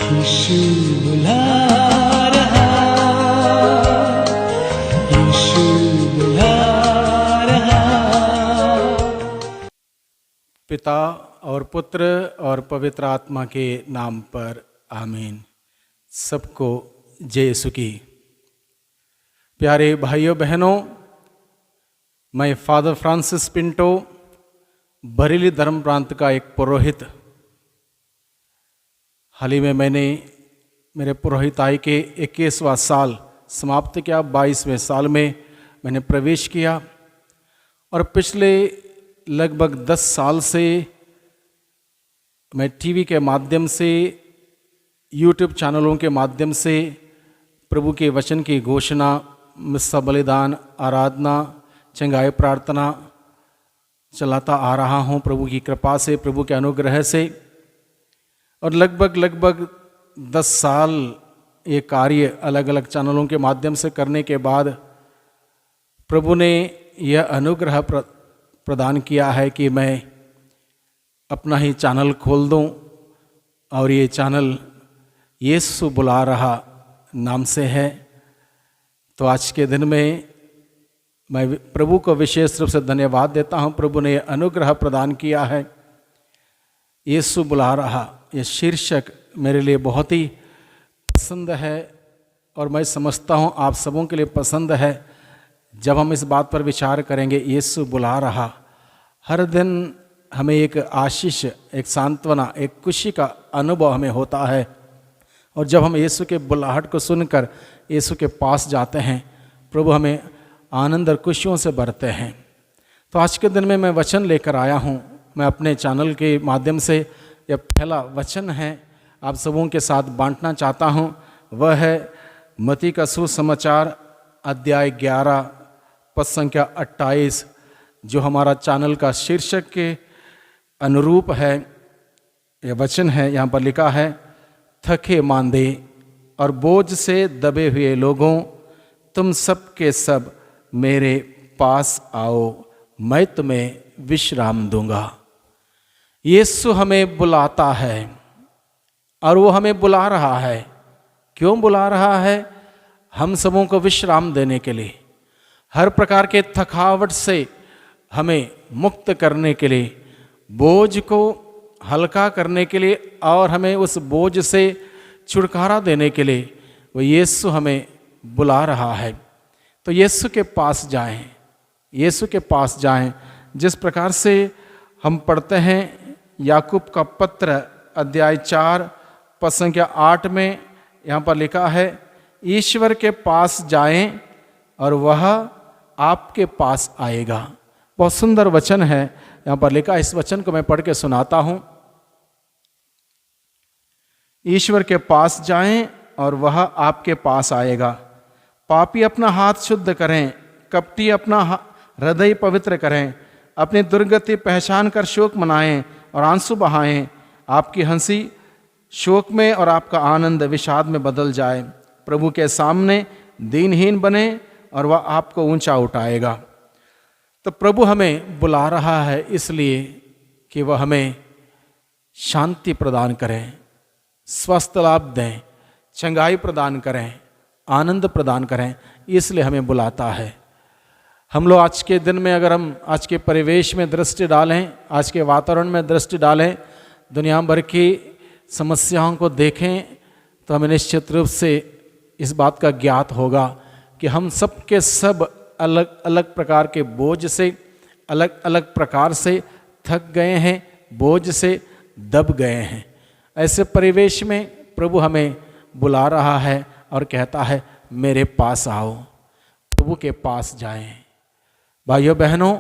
यीशु बुला रहा, यीशु बुला रहा। पिता और पुत्र और पवित्र आत्मा के नाम पर आमीन। सबको जय यीशु की। प्यारे भाइयों बहनों, मैं फादर फ्रांसिस पिंटो, बरेली धर्म प्रांत का एक पुरोहित। हाल ही में मैंने मेरे पुरोहिताई के 21वां साल समाप्त किया। 22वें साल में मैंने प्रवेश किया और पिछले लगभग 10 साल से मैं टीवी के माध्यम से, यूट्यूब चैनलों के माध्यम से प्रभु के वचन की घोषणा, मिस्सा बलिदान, आराधना, चंगाई प्रार्थना चलाता आ रहा हूँ प्रभु की कृपा से, प्रभु के अनुग्रह से। और लगभग 10 साल ये कार्य अलग अलग चैनलों के माध्यम से करने के बाद प्रभु ने यह अनुग्रह प्रदान किया है कि मैं अपना ही चैनल खोल दूं और ये चैनल यीशु बुला रहा नाम से है। तो आज के दिन में मैं प्रभु को विशेष रूप से धन्यवाद देता हूं। प्रभु ने अनुग्रह प्रदान किया है। यीशु बुला रहा, ये शीर्षक मेरे लिए बहुत ही पसंद है और मैं समझता हूं आप सबों के लिए पसंद है। जब हम इस बात पर विचार करेंगे, यीशु बुला रहा, हर दिन हमें एक आशीष, एक सांत्वना, एक खुशी का अनुभव हमें होता है। और जब हम यीशु के बुलाहट को सुनकर यीशु के पास जाते हैं, प्रभु हमें आनंद और खुशियों से भरते हैं। तो आज के दिन में मैं वचन लेकर आया हूँ। मैं अपने चैनल के माध्यम से यह पहला वचन है आप सबों के साथ बांटना चाहता हूँ। वह है मत्ती का सुसमाचार अध्याय 11 पद संख्या 28, जो हमारा चैनल का शीर्षक के अनुरूप है। यह वचन है, यहाँ पर लिखा है, थके मांदे और बोझ से दबे हुए लोगों, तुम सब के सब मेरे पास आओ, मैं तुम्हें विश्राम दूंगा। यीशु हमें बुलाता है और वो हमें बुला रहा है। क्यों बुला रहा है? हम सबों को विश्राम देने के लिए, हर प्रकार के थकावट से हमें मुक्त करने के लिए, बोझ को हल्का करने के लिए और हमें उस बोझ से छुटकारा देने के लिए वो यीशु हमें बुला रहा है। तो यीशु के पास जाएं, यीशु के पास जाएं। जिस प्रकार से हम पढ़ते हैं याकूब का पत्र अध्याय 4 पद संख्या 8 में, यहाँ पर लिखा है, ईश्वर के पास जाएं और वह आपके पास आएगा। बहुत सुंदर वचन है यहाँ पर लिखा। इस वचन को मैं पढ़ के सुनाता हूँ। ईश्वर के पास जाएं और वह आपके पास आएगा। पापी अपना हाथ शुद्ध करें, कपटी अपना हृदय पवित्र करें, अपनी दुर्गति पहचान कर शोक मनाएं और आंसू बहाएं। आपकी हंसी शोक में और आपका आनंद विषाद में बदल जाए। प्रभु के सामने दीनहीन बने और वह आपको ऊंचा उठाएगा। तो प्रभु हमें बुला रहा है इसलिए कि वह हमें शांति प्रदान करें, स्वस्थ लाभ दें, चंगाई प्रदान करें, आनंद प्रदान करें, इसलिए हमें बुलाता है। हम लोग आज के दिन में, अगर हम आज के परिवेश में दृष्टि डालें, आज के वातावरण में दृष्टि डालें, दुनिया भर की समस्याओं को देखें, तो हमें निश्चित रूप से इस बात का ज्ञात होगा कि हम सब के सब अलग अलग प्रकार के बोझ से, अलग अलग प्रकार से थक गए हैं, बोझ से दब गए हैं। ऐसे परिवेश में प्रभु हमें बुला रहा है और कहता है, मेरे पास आओ, प्रभु के पास जाएं। भाइयों बहनों,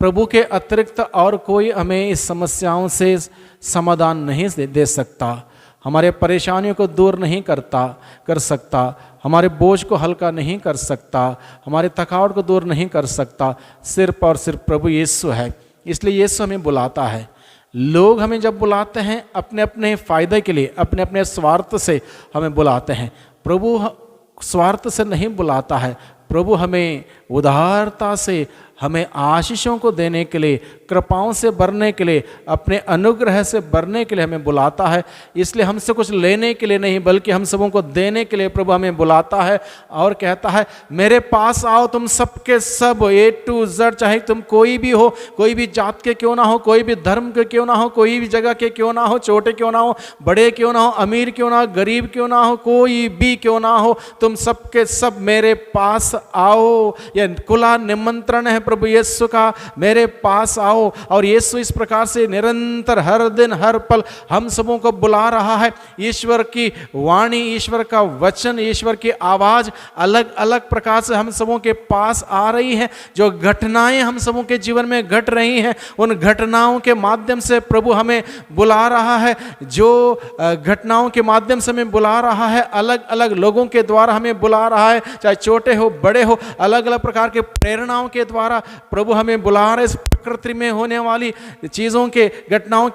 प्रभु के अतिरिक्त और कोई हमें इस समस्याओं से समाधान नहीं दे सकता, हमारे परेशानियों को दूर नहीं कर सकता, हमारे बोझ को हल्का नहीं कर सकता, हमारे थकावट को दूर नहीं कर सकता। सिर्फ और सिर्फ प्रभु यीशु है। इसलिए यीशु हमें बुलाता है। लोग हमें जब बुलाते हैं अपने अपने फ़ायदे के लिए, अपने अपने स्वार्थ से हमें बुलाते हैं। प्रभु स्वार्थ से नहीं बुलाता है। प्रभु हमें उदारता से हमें आशीषों को देने के लिए, कृपाओं से भरने के लिए, अपने अनुग्रह से भरने के लिए हमें बुलाता है। इसलिए हमसे कुछ लेने के लिए नहीं, बल्कि हम सबों को देने के लिए प्रभु हमें बुलाता है और कहता है मेरे पास आओ तुम सबके सब, A to Z, चाहे तुम कोई भी हो, कोई भी जात के क्यों ना हो, कोई भी धर्म के क्यों ना हो, कोई भी जगह के क्यों ना हो, छोटे क्यों ना हो, बड़े क्यों ना हो, अमीर क्यों ना हो, गरीब क्यों ना हो, कोई भी क्यों ना हो, तुम सबके सब मेरे पास आओ। यह खुला निमंत्रण है प्रभु यीशु का, मेरे पास आओ। और यीशु इस प्रकार से निरंतर हर दिन हर पल हम सबों को बुला रहा है। ईश्वर की वाणी, ईश्वर का वचन, ईश्वर की आवाज अलग अलग प्रकार से हम सबों के पास आ रही है। जो घटनाएं हम सबों के जीवन में घट रही हैं, उन घटनाओं के माध्यम से प्रभु हमें बुला रहा है। जो घटनाओं के माध्यम से हमें बुला रहा है, अलग अलग लोगों के द्वारा हमें बुला रहा है, चाहे छोटे हो बड़े हो, अलग अलग प्रकार के प्रेरणाओं के द्वारा प्रभु हमें बुला रहे। इस प्रकृति में होने वाली चीज़ों के, घटनाओं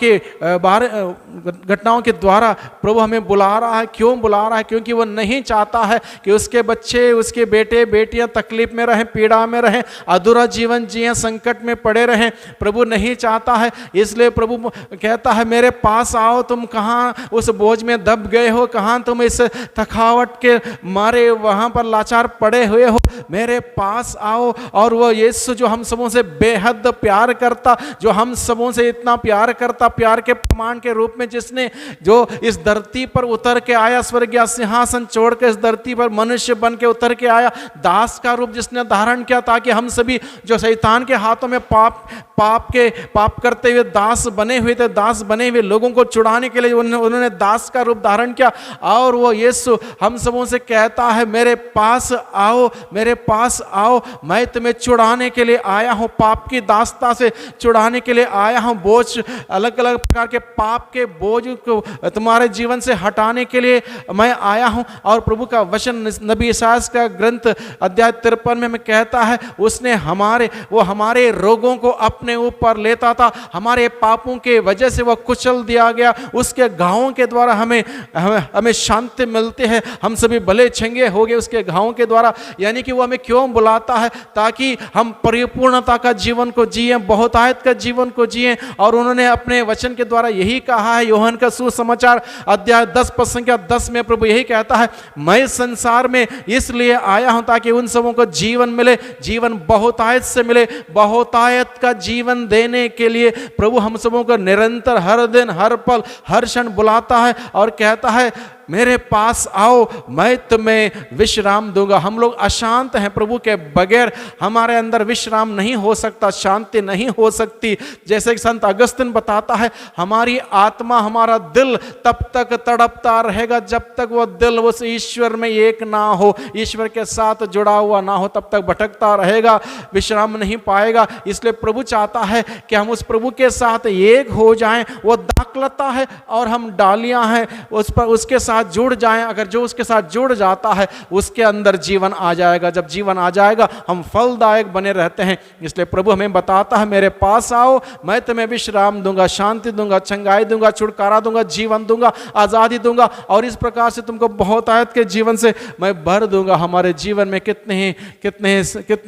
के द्वारा प्रभु हमें बुला रहा है। क्यों बुला रहा है? क्योंकि वो नहीं चाहता है कि उसके बच्चे, उसके बेटे बेटियां तकलीफ में रहें, पीड़ा में रहें, अधूरा जीवन जिए, संकट में पड़े रहें। प्रभु नहीं चाहता है। इसलिए प्रभु कहता है मेरे पास आओ, तुम कहाँ उस बोझ में दब गए हो, कहाँ तुम इस थकावट के मारे वहाँ पर लाचार पड़े हुए हो, मेरे पास आओ। और वो यीशु जो हम सबों से बेहद प्यार करता, जो हम सबों से इतना प्यार करता, प्यार के प्रमाण के रूप में जिसने जो इस धरती पर उतर के आया, स्वर्गीय सिंहासन छोड़ के इस धरती पर मनुष्य बन के उतर के आया, दास का रूप जिसने धारण किया, ताकि हम सभी जो शैतान के हाथों में पाप करते हुए दास बने हुए थे, दास बने हुए लोगों को छुड़ाने के लिए उन्होंने दास का रूप धारण किया। और वो यीशु हम सबों से कहता है मेरे पास आओ, मेरे पास आओ, मैं तुम्हें छुड़ाने के लिए आया हूँ, पाप की दासता से छुड़ाने के लिए आया हूँ, बोझ, अलग अलग प्रकार के पाप के बोझ को तुम्हारे जीवन से हटाने के लिए मैं आया हूँ। और प्रभु का वचन नबी यशायाह का ग्रंथ अध्याय 53 में कहता है उसने हमारे रोगों को अपने ऊपर लेता था, हमारे पापों के वजह से वह कुचल दिया गया, उसके घावों के द्वारा हमें शांति मिलती है, हम सभी भले छंगे हो गए उसके घावों के द्वारा। यानी कि वो हमें क्यों बुलाता है? ताकि हम परिपूर्णता का जीवन को जिए, बहुतायत का जीवन को जिए। और उन्होंने अपने वचन के द्वारा यही कहा है, यूहन्ना का सुसमाचार अध्याय 10 पद संख्या 10 में प्रभु यही कहता है मैं संसार में इसलिए आया हूं ताकि उन सबों को जीवन मिले, जीवन बहुतायत से मिले। बहुतायत का जीवन देने के लिए प्रभु हम सबों को निरंतर हर दिन हर पल हर क्षण बुलाता है और कहता है मेरे पास आओ, मैं तुम्हें विश्राम दूंगा। हम लोग अशांत हैं, प्रभु के बगैर हमारे अंदर विश्राम नहीं हो सकता, शांति नहीं हो सकती। जैसे कि संत अगस्तिन बताता है हमारी आत्मा, हमारा दिल तब तक तड़पता रहेगा जब तक वो दिल उस ईश्वर में एक ना हो, ईश्वर के साथ जुड़ा हुआ ना हो, तब तक भटकता रहेगा, विश्राम नहीं पाएगा। इसलिए प्रभु चाहता है कि हम उस प्रभु के साथ एक हो जाएं। वो दाखलता है और हम डालियां हैं, उस पर उसके साथ जुड़ जाएं। अगर जो उसके साथ जुड़ जाता है उसके अंदर जीवन आ जाएगा। जब जीवन आ जाएगा हम फलदायक बने रहते हैं। इसलिए प्रभु हमें बताता है मेरे पास आओ, मैं तुम्हें विश्राम दूंगा, शांति दूंगा, चंगाई दूंगा, छुटकारा दूंगा, जीवन दूंगा, आजादी दूंगा और इस प्रकार से तुमको बहुतायत के जीवन से मैं भर दूंगा। हमारे जीवन में कितने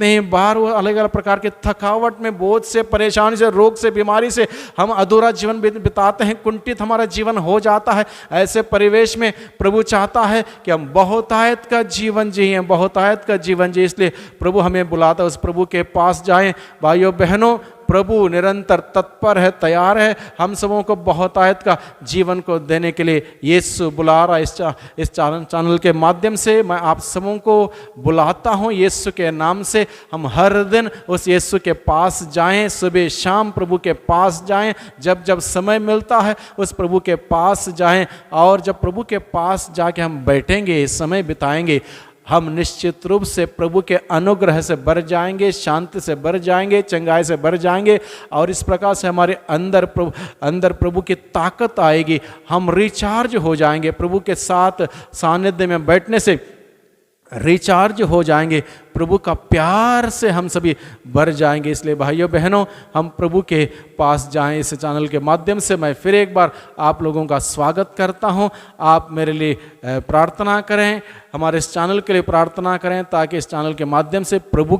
ही बार वो अलग अलग प्रकार के थकावट में, बोझ से, परेशानी से, रोग से, बीमारी से हम अधूरा जीवन बिताते हैं, कुंठित हमारा जीवन हो जाता है। ऐसे परिवेश में प्रभु चाहता है कि हम बहुतायत का जीवन जिए, बहुतायत का जीवन जिए। इसलिए प्रभु हमें बुलाता है उस प्रभु के पास जाएं। भाइयों बहनों, प्रभु निरंतर तत्पर है, तैयार है हम सबों को बहुतायत का जीवन को देने के लिए। यीशु बुला रहा है। इस चैनल के माध्यम से मैं आप सबों को बुलाता हूँ यीशु के नाम से। हम हर दिन उस यीशु के पास जाएं, सुबह शाम प्रभु के पास जाएं, जब जब समय मिलता है उस प्रभु के पास जाएं। और जब प्रभु के पास जाके हम बैठेंगे, समय बिताएंगे, हम निश्चित रूप से प्रभु के अनुग्रह से भर जाएंगे, शांति से भर जाएंगे, चंगाई से भर जाएंगे और इस प्रकार से हमारे अंदर प्रभु की ताकत आएगी। हम रिचार्ज हो जाएंगे, प्रभु के साथ सानिध्य में बैठने से रिचार्ज हो जाएंगे। प्रभु का प्यार से हम सभी भर जाएंगे। इसलिए भाइयों बहनों, हम प्रभु के पास जाएं। इस चैनल के माध्यम से मैं फिर एक बार आप लोगों का स्वागत करता हूं। आप मेरे लिए प्रार्थना करें, हमारे इस चैनल के लिए प्रार्थना करें, ताकि इस चैनल के माध्यम से प्रभु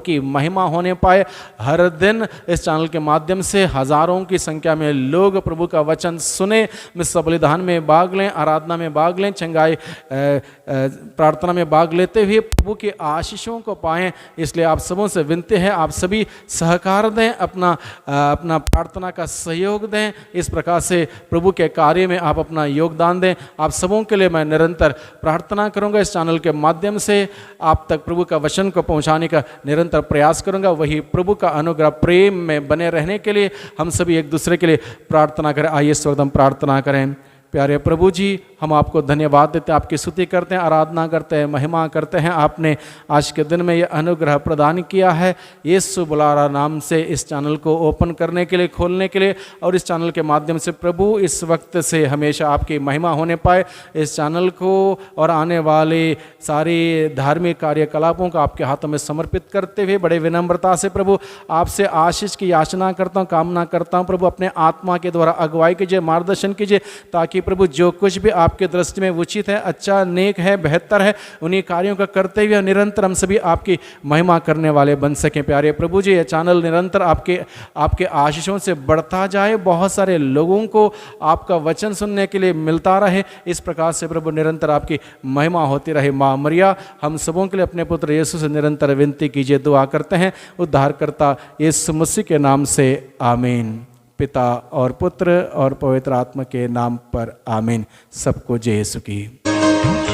की महिमा होने पाए। हर दिन इस चैनल के माध्यम से हज़ारों की संख्या में लोग प्रभु का वचन सुने, मिस बलिदान में भाग लें, आराधना में भाग लें, चंगाई प्रार्थना में भाग लेते हुए प्रभु के आशीषों को पाएं। इसलिए आप सबों से विनती है, आप सभी सहकार दें, अपना प्रार्थना का सहयोग दें। इस प्रकार से प्रभु के कार्य में आप अपना योगदान दें। आप सबों के लिए मैं निरंतर प्रार्थना करूंगा। इस चैनल के माध्यम से आप तक प्रभु का वचन को पहुंचाने का निरंतर प्रयास करूंगा। वही प्रभु का अनुग्रह प्रेम में बने रहने के लिए हम सभी एक दूसरे के लिए प्रार्थना करें। आइए इस वक्त हम प्रार्थना करें। प्यारे प्रभु जी, हम आपको धन्यवाद देते हैं, आपकी स्तुति करते हैं, आराधना करते हैं, महिमा करते हैं। आपने आज के दिन में ये अनुग्रह प्रदान किया है यीशु बुलारा नाम से इस चैनल को ओपन करने के लिए, खोलने के लिए, और इस चैनल के माध्यम से प्रभु इस वक्त से हमेशा आपकी महिमा होने पाए। इस चैनल को और आने वाले सारी धार्मिक कार्यकलापों को आपके हाथों में समर्पित करते हुए बड़े विनम्रता से प्रभु आपसे आशीष की याचना करता हूँ, कामना करता हूँ। प्रभु अपने आत्मा के द्वारा अगुवाई कीजिए, मार्गदर्शन कीजिए, ताकि प्रभु जो कुछ भी आपके दृष्टि में उचित है, अच्छा, नेक है, बेहतर है, उन्हीं कार्यों का करते हुए निरंतर हम सभी आपकी महिमा करने वाले बन सकें। प्यारे प्रभु जी, ये चैनल निरंतर आपके आशीषों से बढ़ता जाए, बहुत सारे लोगों को आपका वचन सुनने के लिए मिलता रहे। इस प्रकार से प्रभु निरंतर आपकी महिमा होती रहे। माँ मरिया, हम सबों के लिए अपने पुत्र यीशु से निरंतर विनती कीजिए, दुआ करते हैं उद्धारकर्ता यीशु मसीह के नाम से, आमीन। पिता और पुत्र और पवित्र आत्मा के नाम पर, आमीन। सबको जय यीशु की।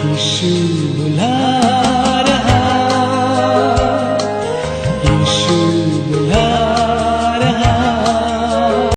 यीशु बुला